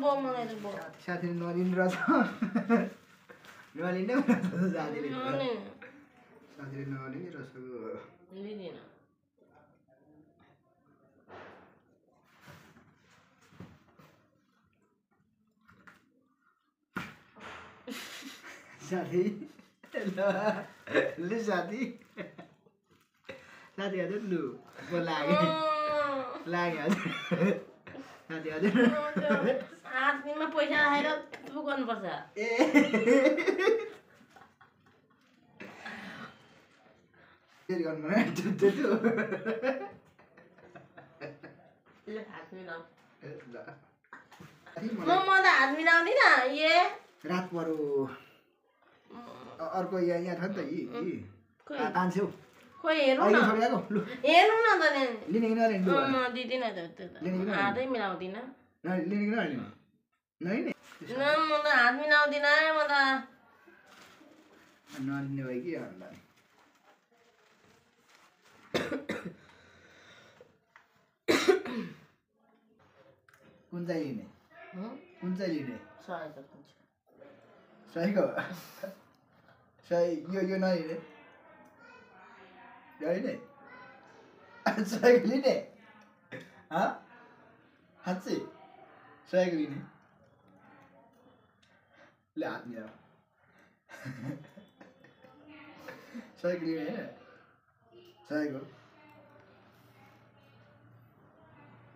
भयो मलाई त भयो साथीले नलिनु रहेछ नलिने साथीले साथीले नलिने रहेछ लिँदिन साथी लु साथी साथी हजुर लु म लाग्यो हजुर साथी हजुर हातमा पैसा राखेर तु गर्नुपर्छ ए फेरि गर्नु पर्यो हात मिलाउ ल म त हात मिलाउँदिनँ ए रात परो अर्को यहाँ छ नि त 500 खोइ हेर्नु न लु हेर्नु न त लिने कि नलिने म दिदिनँ त त्यो त हातै मिलाउँदिनँ लिने कि नलिने नलिने म त हात मिलाउँदिनँ म त नलिने भयो कि अन्त कुन चाहिँ लिने सहीको सही यो नलिने नलिने सहीको लिने साँच्चै सहीको लिने ल हात मिलाऊ सहीको लिने होइन सहीको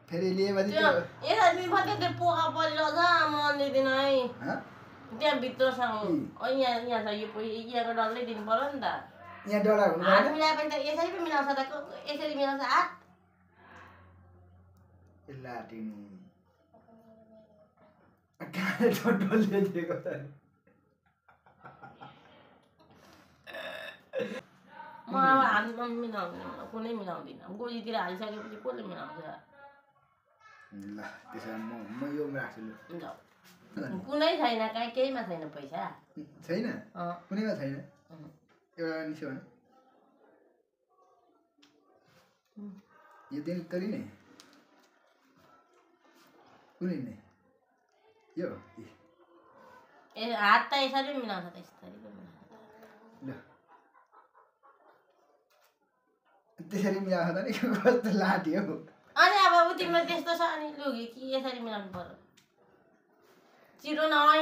फेरि लिएपछि त्यो पोका परिरहेछ म लिँदिनँ है त्यहाँभित्र छ यहाँ छ यो यहाँको डल्लै दिनु पर्यो नि त यहाँ डलर हुनु हात मिलाएपछि त यसरी पो मिलाउँछ त यसरी मिलाउँछ हात लाटिनु कहाँ डल्ले दिएको त म अब हातमा मिलाउँदिनँ कुनै मिलाउँदिनँ गोजीतिर हालिसकेपछि कसले मिलाउँछ ल त्यसो म यो राख्छु ल कुनै छैन कहीँ केहीमा छैन पैसा छैन कुनैमा छैन एउटा निस्यो भने यो दिन तरी नै कुनै नै यो ए हात त यसरी मिलाउँछ त यसरी ल त्यसरी मिलाउँछ त नि कस्तो लाट्यो अनि अब तिम्रो त्यस्तो छ अनि लुगी कि यसरी मिलाउनु पर्यो चिरो नै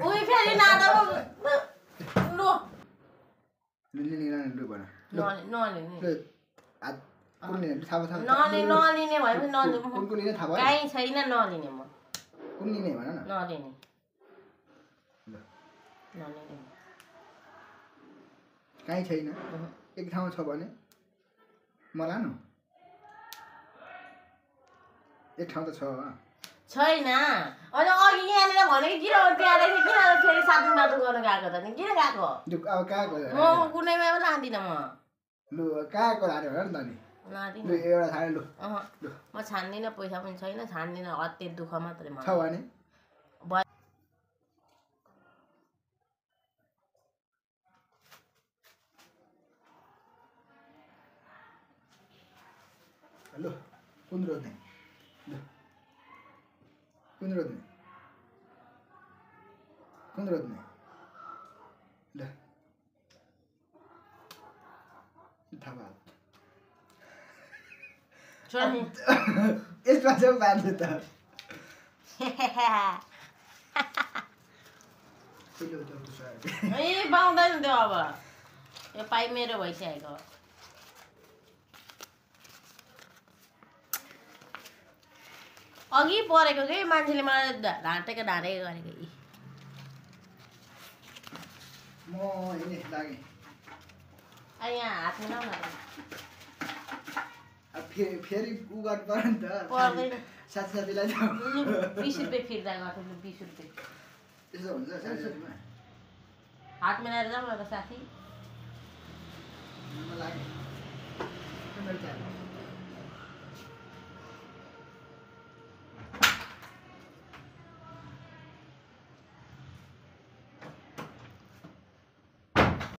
उही फेरि नाता लु लिने लु भन नलिने नलिने भए पनि नलिने कुन लिने थाहा भयो काहीँ छैन नलिने म कुन लिने भन न नलिने नलिने काहीँ छैन एक ठाउँमा छ भने मलाई न एक ठाउँ त छ छैन अनि अघि यहाँनिर भनेको किन त्यहाँदेखि किन फेरि 7 दिन बाटो गर्न गएको त नि किन गएको अब कहाँको म कुनैमा पनि लाँदिनँ म लु कहाँको लाने हो नि त नि लाँदिनँ लु एउटा थाहा लु म छान्दिनँ पैसा पनि छैन छान्दिनँ अत्य दुःख मात्रै छ भने लु कुन रोज्ने लु कुन रोज्ने ल थाहा भयो यसमा चाहिँ बाँध्नु त ए पाउँदैन त्यो अब यो पाइ मेरो भइसकेको अघि परेको कि मान्छेले मलाई ढाँटेको गरेको म हिँड्ने लागेँ यहाँ हात मिलाउ न फेरि उ गर्नु पर्यो नि त पर्दैन साथीलाई 20 रुपियाँ फिर्ता गर्छु 20 रुपियाँ त्यसो हुन्छ साथीमा हात मिलाएर जाउँ न त साथी